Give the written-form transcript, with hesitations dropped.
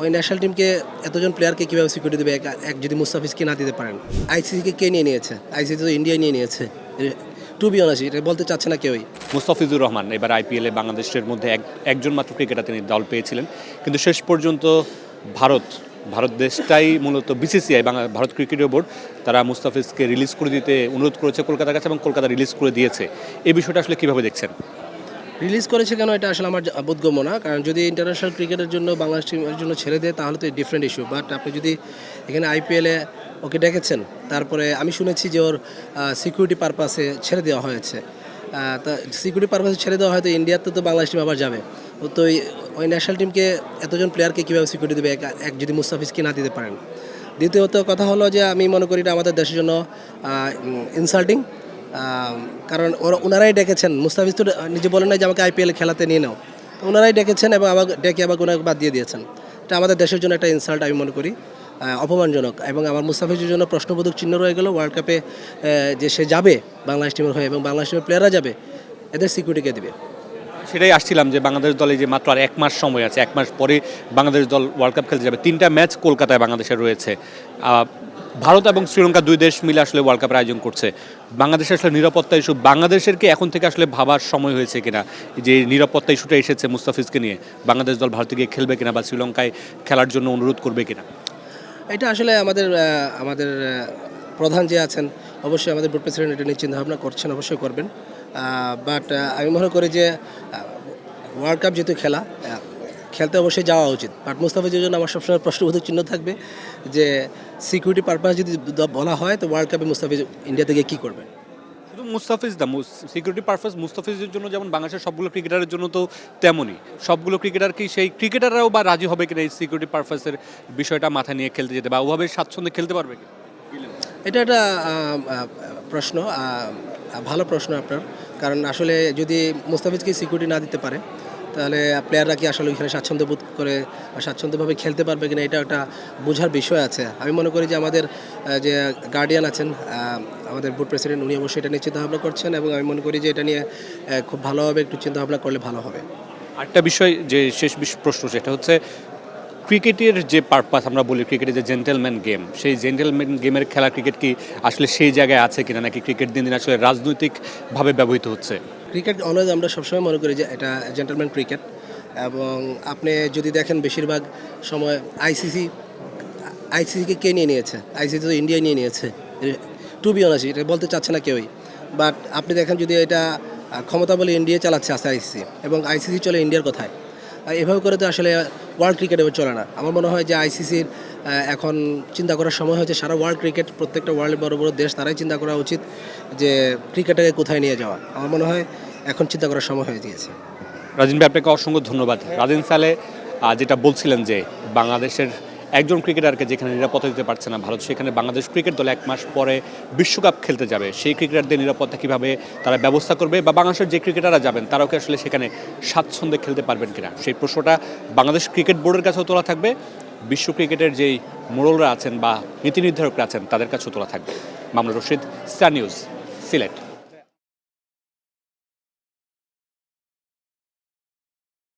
ওই ন্যাশনাল টিমকে এতজন প্লেয়ারকে কীভাবে সিকিউরিটি দেবে এক যদি মুস্তাফিজকে না দিতে পারেন? আইসিসিকে কে নিয়ে নিয়েছে? আইসিসি তো ইন্ডিয়া নিয়ে নিয়েছে। টু বি অনার্স এটা বলতে চাচ্ছে না কেউই। মুস্তাফিজুর রহমান এবার আইপিএলে বাংলাদেশের মধ্যে একজন মাত্র ক্রিকেটার তিনি দল পেয়েছিলেন, কিন্তু শেষ পর্যন্ত ভারত দেশটাই মূলত বিসিসিআই ভারত ক্রিকেট বোর্ড তারা মুস্তাফিজকে রিলিজ করে দিতে অনুরোধ করেছে কলকাতার কাছে এবং কলকাতা রিলিজ করে দিয়েছে। এই বিষয়টা আসলে কীভাবে দেখছেন? রিলিজ করেছে কেন এটা আসলে আমার বোধগম্য না, কারণ যদি ইন্টারন্যাশনাল ক্রিকেটের জন্য বাংলাদেশ টিমের জন্য ছেড়ে দেয় তাহলে তো ডিফারেন্ট ইস্যু। বাট আপনি যদি এখানে আইপিএলে ওকে ডেকেছেন, তারপরে আমি শুনেছি যে ওর সিকিউরিটি পারপাসে ছেড়ে দেওয়া হয়েছে। তা সিকিউরিটি পারপাসে ছেড়ে দেওয়া হয়তো ইন্ডিয়াতে তো বাংলাদেশ টিম আবার যাবে। তো ওই ন্যাশনাল টিমকে এতজন প্লেয়ারকে কীভাবে সিকিউরিটি দেবে এক যদি মুস্তাফিজকে না দিতে পারেন? দ্বিতীয়ত কথা হলো যে আমি মনে করি এটা আমাদের দেশের জন্য ইনসাল্টিং, কারণ ওনারাই ডেকেছেন। মুস্তাফিজ তো নিজে বলেন না যে আমাকে আইপিএল খেলাতে নিয়ে নাও, তো ওনারাই ডেকেছেন এবং আবার ডেকে আবার ওনাকে বাদ দিয়ে দিয়েছেন। এটা আমাদের দেশের জন্য একটা ইনসাল্ট আমি মনে করি, অপমানজনক। এবং আমার মুস্তাফিজের জন্য প্রশ্নবোধক চিহ্ন রয়ে গেল ওয়ার্ল্ড কাপে যে সে যাবে বাংলাদেশ টিমের হয়ে এবং বাংলাদেশ টিমের প্লেয়াররা যাবে, এদের সিকিউরিটি কে দেবে? সেটাই আসছিলাম যে বাংলাদেশ দলে যে মাত্র আর 1 মাস সময় আছে, 1 মাস পরে বাংলাদেশ দল ওয়ার্ল্ড কাপ খেলতে যাবে। 3টা ম্যাচ কলকাতায় বাংলাদেশের রয়েছে। ভারত এবং শ্রীলঙ্কা 2 দেশ মিলে আসলে ওয়ার্ল্ড কাপের আয়োজন করছে। বাংলাদেশের আসলে নিরাপত্তা ইস্যু বাংলাদেশের কি এখন থেকে আসলে ভাবার সময় হয়েছে কিনা, যে নিরাপত্তা ইস্যুটা এসেছে মুস্তাফিজকে নিয়ে, বাংলাদেশ দল ভারতে গিয়ে খেলবে কিনা বা শ্রীলঙ্কায় খেলার জন্য অনুরোধ করবে কিনা? এটা আসলে আমাদের প্রধান যে আছেন অবশ্যই আমাদের বোর্ড প্রেসিডেন্ট এটা নিয়ে চিন্তাভাবনা করছেন, অবশ্যই করবেন। বাট আমি মনে করি যে ওয়ার্ল্ড কাপ যেহেতু খেলতে অবশ্যই যাওয়া উচিত। বাট মুস্তাফিজের জন্য আমার সবসময় প্রশ্নবোধক চিহ্ন থাকবে যে সিকিউরিটি পারপাস যদি বলা হয় তো ওয়ার্ল্ড কাপে মুস্তাফিজ ইন্ডিয়া থেকে কী করবে? শুধু মুস্তাফিজ না, সিকিউরিটি পারপাস মুস্তাফিজের জন্য যেমন বাংলাদেশের সবগুলো ক্রিকেটারের জন্য তো তেমনই। সবগুলো ক্রিকেটার কি সেই ক্রিকেটাররাও বা রাজি হবে কিনা এই সিকিউরিটি পারপাসের বিষয়টা মাথায় নিয়ে খেলতে যেতে, বা ওভাবে স্বাচ্ছন্দ্যে খেলতে পারবে কি? এটা একটা প্রশ্ন, ভালো প্রশ্ন আপনার। কারণ আসলে যদি মুস্তাফিজকে সিকিউরিটি না দিতে পারে তাহলে প্লেয়াররা কি আসলে ওইখানে স্বাচ্ছন্দ্য বোধ করে বা স্বাচ্ছন্দ্যভাবে খেলতে পারবে কিনা, এটা একটা বোঝার বিষয় আছে। আমি মনে করি যে আমাদের যে গার্ডিয়ান আছেন, আমাদের বোর্ড প্রেসিডেন্ট, উনি অবশ্যই এটা নিয়ে চিন্তাভাবনা করছেন এবং আমি মনে করি যে এটা নিয়ে খুব ভালোভাবে একটু চিন্তাভাবনা করলে ভালো হবে। আরেকটা বিষয় যে শেষ প্রশ্ন, সেটা হচ্ছে ক্রিকেটের যে পারপাস আমরা বলি, ক্রিকেটের যে জেন্টেলম্যান গেম, সেই জেন্টেলম্যান গেমের খেলা ক্রিকেট কি আসলে সেই জায়গায় আছে কিনা, নাকি ক্রিকেট দিন দিন আসলে রাজনৈতিকভাবে ব্যবহৃত হচ্ছে? ক্রিকেট অলওয়েজ আমরা সবসময় মনে করি যে এটা জেন্টলম্যান ক্রিকেট। এবং আপনি যদি দেখেন বেশিরভাগ সময় আইসিসিকে কে নিয়ে নিয়েছে? আইসিসি তো ইন্ডিয়া নিয়ে নিয়েছে। টু বি অনার্স এটা বলতে চাচ্ছে না কেউই। বাট আপনি দেখেন যদি এটা ক্ষমতা বলে ইন্ডিয়া চালাচ্ছে আছে আইসিসি, এবং আইসিসি চলে ইন্ডিয়ার কথায়। এভাবে করে তো আসলে ওয়ার্ল্ড ক্রিকেট এবার চলে না। আমার মনে হয় যে আইসিসির এখন চিন্তা করার সময় হয়েছে। সারা ওয়ার্ল্ড ক্রিকেট, প্রত্যেকটা ওয়ার্ল্ডের বড় বড় দেশ তারাই চিন্তা করা উচিত যে ক্রিকেটটাকে কোথায় নিয়ে যাওয়া। আমার মনে হয় এখন চিন্তা করার সময় হয়ে গিয়েছে। রাজিন ভাই, আপনাকে অসংখ্য ধন্যবাদ। রাজিন সালে যেটা বলছিলেন যে বাংলাদেশের একজন ক্রিকেটারকে যেখানে নিরাপত্তা দিতে পারছে না ভারত, সেখানে বাংলাদেশ ক্রিকেট দল 1 মাস পরে বিশ্বকাপ খেলতে যাবে। সেই ক্রিকেটারদের নিরাপত্তা কীভাবে তারা ব্যবস্থা করবে, বা বাংলাদেশের যে ক্রিকেটাররা যাবেন তারাও কি আসলে সেখানে স্বাচ্ছন্দ্যে খেলতে পারবেন কিনা, সেই প্রশ্নটা বাংলাদেশ ক্রিকেট বোর্ডের কাছেও তোলা থাকবে। বিশ্ব ক্রিকেটের যেই মোড়লরা আছেন বা নীতি নির্ধারকরা আছেন তাদের কাছেও তোলা থাকবে। Mamunur Rashid, star news, Sylhet.